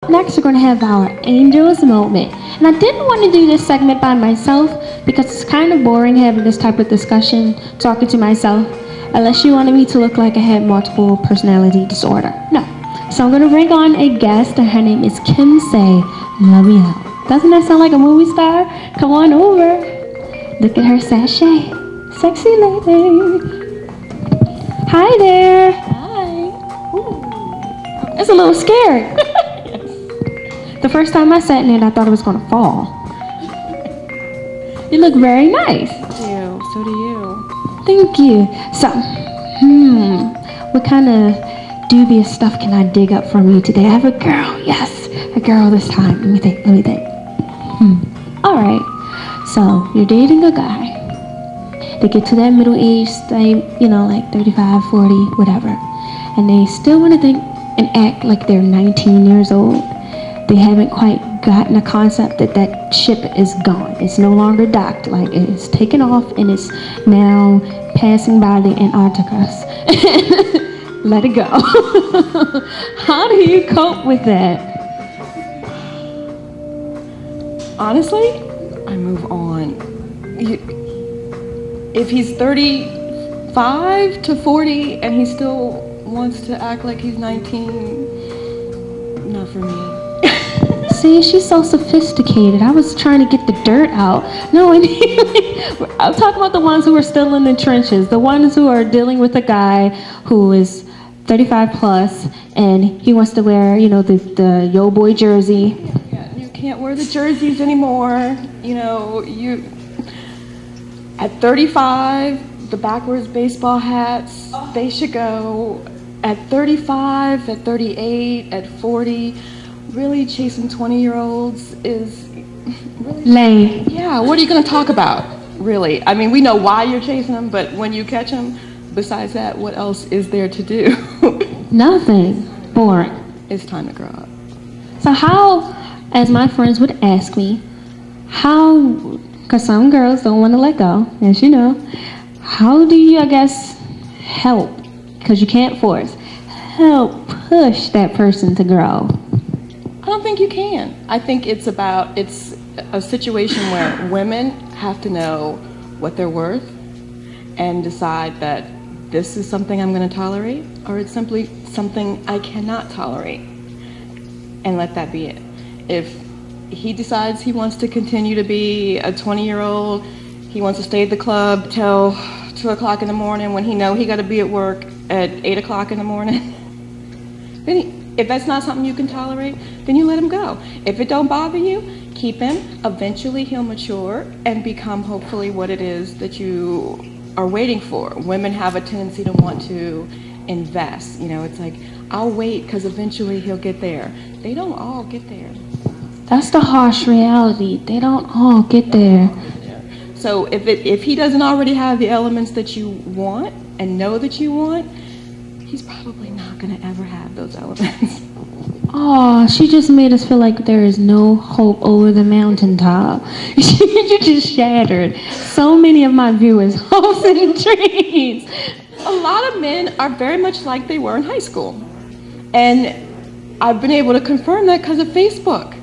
Next, we're going to have our Angels Moment. And I didn't want to do this segment by myself because it's kind of boring having this type of discussion, talking to myself, unless you wanted me to look like I had multiple personality disorder. No. So I'm going to bring on a guest, and her name is Kim Say L'Oreal. Doesn't that sound like a movie star? Come on over. Look at her sachet. Sexy lady. Hi there. Hi. Ooh. It's a little scary. The first time I sat in it, I thought it was going to fall. You look very nice. Thank you. So do you. Thank you. So, what kind of dubious stuff can I dig up from you today? I have a girl. Yes, a girl this time. Let me think. All right. So, you're dating a guy. They get to that middle age, like 35, 40, whatever. And they still want to think and act like they're 19 years old. They haven't quite gotten the concept that that ship is gone. It's no longer docked, like it's taken off and it's now passing by the Antarctica. Let it go. How do you cope with that? Honestly, I move on. If he's 35 to 40 and he still wants to act like he's 19, not for me. See, she's so sophisticated. I was trying to get the dirt out. No, I'm talking about the ones who are still in the trenches, the ones who are dealing with a guy who is 35 plus and he wants to wear, the yo boy jersey. Yeah, you can't wear the jerseys anymore. At 35, the backwards baseball hats, they should go. At 35, at 38, at 40, really chasing 20-year-olds is really lame. Yeah, what are you going to talk about, really? I mean, we know why you're chasing them, but when you catch them, besides that, what else is there to do? Nothing. Boring. It's time to grow up. So how, as my friends would ask me, because some girls don't want to let go, as you know, how do you, help, because you can't force, help push that person to grow? I don't think you can. I think it's a situation where women have to know what they're worth and decide that this is something I'm going to tolerate, or it's simply something I cannot tolerate, and let that be it. If he decides he wants to continue to be a 20-year-old, he wants to stay at the club till 2 o'clock in the morning when he got to be at work at 8 o'clock in the morning, then if that's not something you can tolerate, then you let him go. If it don't bother you, keep him. Eventually he'll mature and become hopefully what it is that you are waiting for. Women have a tendency to want to invest. It's like, I'll wait because eventually he'll get there. They don't all get there. That's the harsh reality. They don't all get there. So if he doesn't already have the elements that you want and know that you want, he's probably not going to ever have those elements. Oh, she just made us feel like there is no hope over the mountaintop. You just shattered so many of my viewers' hopes and dreams. A lot of men are very much like they were in high school. And I've been able to confirm that because of Facebook.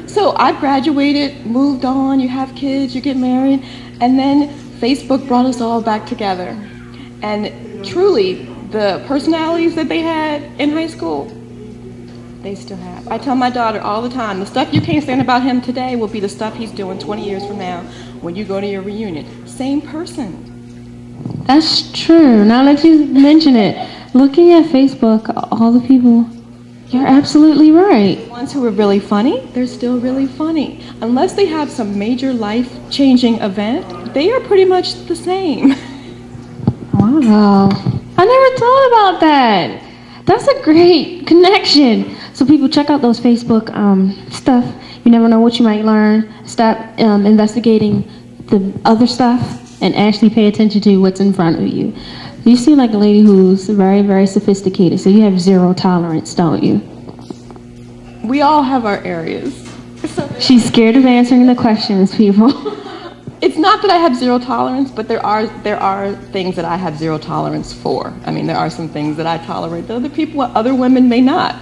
So I've graduated, moved on, you have kids, you get married, and then Facebook brought us all back together. And truly, the personalities that they had in high school, they still have. I tell my daughter all the time, the stuff you can't stand about him today will be the stuff he's doing 20 years from now when you go to your reunion. Same person. That's true. Now that you mention it, looking at Facebook, all the people, you're absolutely right. The ones who are really funny, they're still really funny. Unless they have some major life-changing event, they are pretty much the same. Wow. I never thought about that. That's a great connection. So people, check out those Facebook stuff. You never know what you might learn. Stop investigating the other stuff and actually pay attention to what's in front of you. You seem like a lady who's very, very sophisticated, so you have zero tolerance, don't you? We all have our areas. She's scared of answering the questions, people. It's not that I have zero tolerance, but there are things that I have zero tolerance for. I mean, there are some things that I tolerate that other women may not.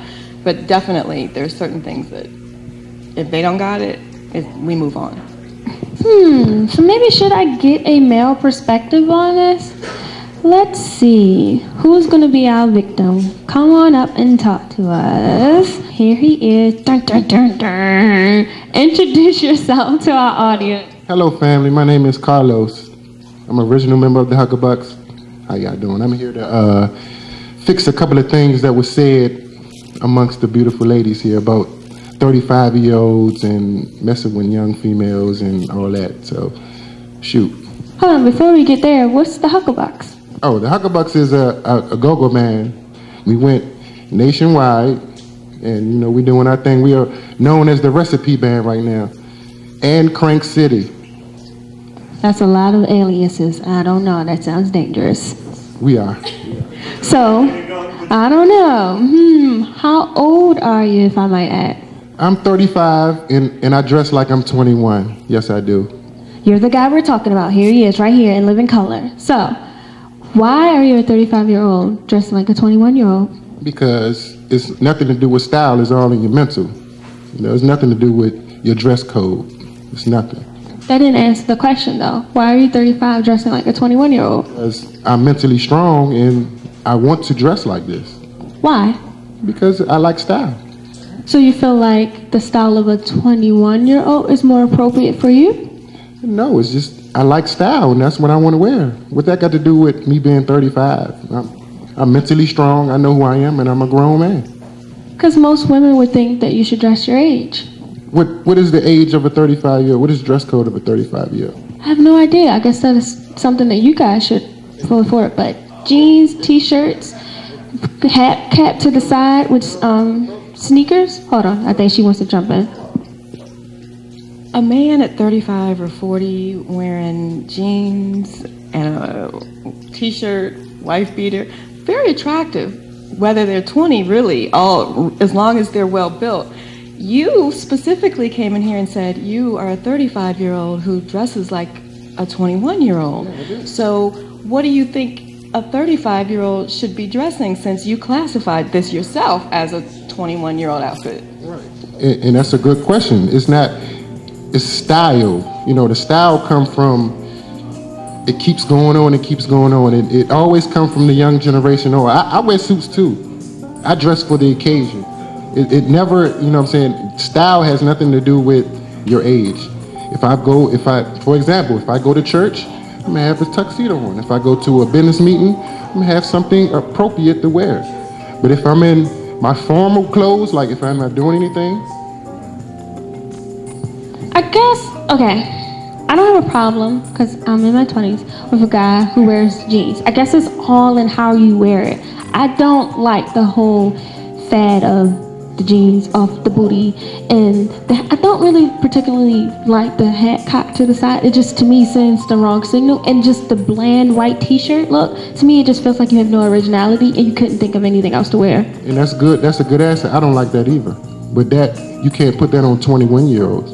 But definitely, there's certain things that if they don't got it, we move on. So maybe should I get a male perspective on this? Let's see. Who's going to be our victim? Come on up and talk to us. Here he is. Dun, dun, dun, dun. Introduce yourself to our audience. Hello, family. My name is Carlos. I'm an original member of the Huckabucks. How y'all doing? I'm here to fix a couple of things that were said amongst the beautiful ladies here about 35-year-olds and messing with young females and all that. So, shoot. Hold on, before we get there, what's the Huckabucks? Oh, the Huckabucks is a go-go band. We went nationwide, and you know we're doing our thing. We are known as the Recipe Band right now, and Crank City. That's a lot of aliases. I don't know. That sounds dangerous. We are. So, I don't know. How old are you, if I might ask? I'm 35, and I dress like I'm 21. Yes, I do. You're the guy we're talking about. Here he is, right here in living color. So, why are you a 35-year-old dressing like a 21-year-old? Because it's nothing to do with style. It's all in your mental. You know, it's nothing to do with your dress code. It's nothing. That didn't answer the question, though. Why are you 35 dressing like a 21-year-old? Because I'm mentally strong, and I want to dress like this. Why? Because I like style. So you feel like the style of a 21-year-old is more appropriate for you? No, it's just I like style, and that's what I want to wear. What that got to do with me being 35? I'm mentally strong. I know who I am, and I'm a grown man. Because most women would think that you should dress your age. What is the age of a 35-year-old? What is the dress code of a 35-year-old? I have no idea. I guess that is something that you guys should pull forward. But jeans, t-shirts, hat cap to the side with sneakers. Hold on, I think she wants to jump in. A man at 35 or 40 wearing jeans and a t-shirt, wife beater, very attractive. Whether they're 20, really, as long as they're well built. You specifically came in here and said you are a 35-year-old who dresses like a 21-year-old. So what do you think a 35-year-old should be dressing, since you classified this yourself as a 21-year-old outfit? Right. And that's a good question. It's style. You know, the style come from, it keeps going on, it keeps going on. It always comes from the young generation. I wear suits too. I dress for the occasion. It never, you know what I'm saying, style has nothing to do with your age. For example, if I go to church, I'm gonna have a tuxedo on. If I go to a business meeting, I'm gonna have something appropriate to wear. But if I'm in my formal clothes, like if I'm not doing anything. I guess, okay, I don't have a problem, because I'm in my 20s, with a guy who wears jeans. I guess it's all in how you wear it. I don't like the whole fad of the jeans off the booty, and I don't really particularly like the hat cocked to the side. It just, to me, sends the wrong signal. And just the bland white t-shirt look, to me it just feels like you have no originality and you couldn't think of anything else to wear. And that's good. That's a good answer. I don't like that either. But that, you can't put that on 21-year-olds.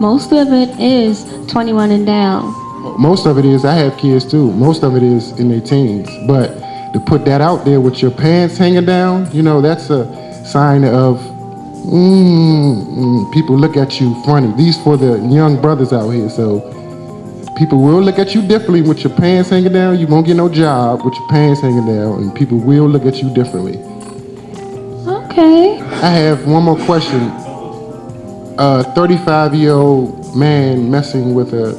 Most of it is 21 and down. Most of it is, I have kids too. Most of it is in their teens. But to put that out there with your pants hanging down, you know, that's a sign of people look at you funny. These for the young brothers out here. So people will look at you differently with your pants hanging down. You won't get no job with your pants hanging down, and people will look at you differently. Okay. I have one more question. A 35-year-old man messing with a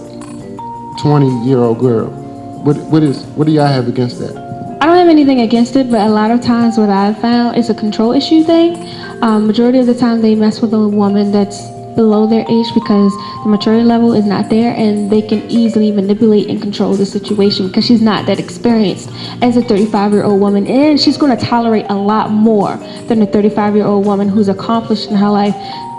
20-year-old girl. What do y'all have against that? I don't have anything against it, but a lot of times what I've found is a control issue thing. Majority of the time they mess with a woman that's below their age because the maturity level is not there, and they can easily manipulate and control the situation because she's not that experienced as a 35-year-old woman, and she's going to tolerate a lot more than a 35-year-old woman who's accomplished in her life.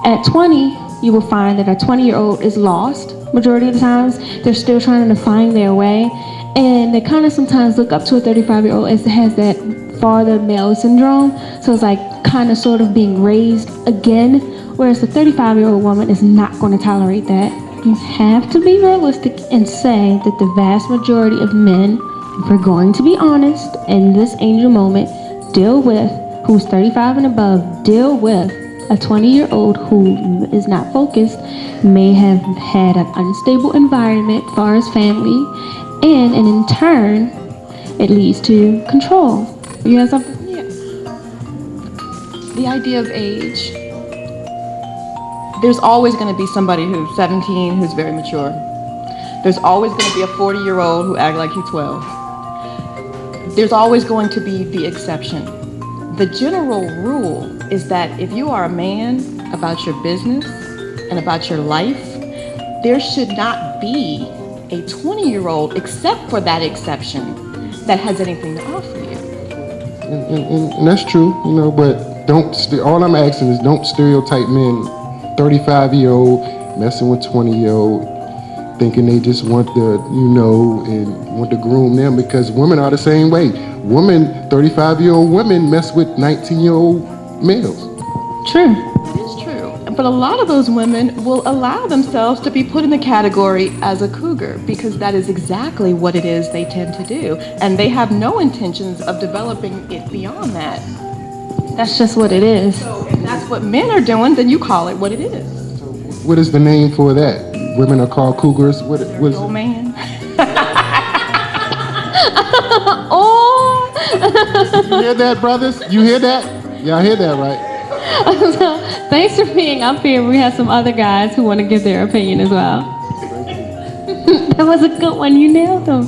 At 20, you will find that a 20-year-old is lost. Majority of the times, they're still trying to find their way, and they kind of sometimes look up to a 35-year-old as it has that father male syndrome. So it's like kind of sort of being raised again, whereas the 35-year-old woman is not going to tolerate that. You have to be realistic and say that the vast majority of men, if we're going to be honest, in this angel moment, deal with who's 35 and above deal with a 20-year-old who is not focused, may have had an unstable environment as far as family, and in turn, it leads to control. You have something? Yeah. The idea of age. There's always going to be somebody who's 17 who's very mature. There's always going to be a 40-year-old who acts like he's 12. There's always going to be the exception. The general rule is that if you are a man about your business and about your life, there should not be a 20-year-old, except for that exception, that has anything to offer you. And that's true, you know, but all I'm asking is don't stereotype men, 35-year-old messing with 20-year-old, thinking they just want to, and want to groom them, because women are the same way. 35-year-old women mess with 19-year-old males. True. It is true. But a lot of those women will allow themselves to be put in the category as a cougar, because that is exactly what it is they tend to do. And they have no intentions of developing it beyond that. That's just what it is. So if that's what men are doing, then you call it what it is. So what is the name for that? Women are called cougars? What is Old man. Oh! You hear that, brothers? You hear that? Y'all hear that, right? So, thanks for being up here. We have some other guys who want to give their opinion as well. That was a good one. You nailed them.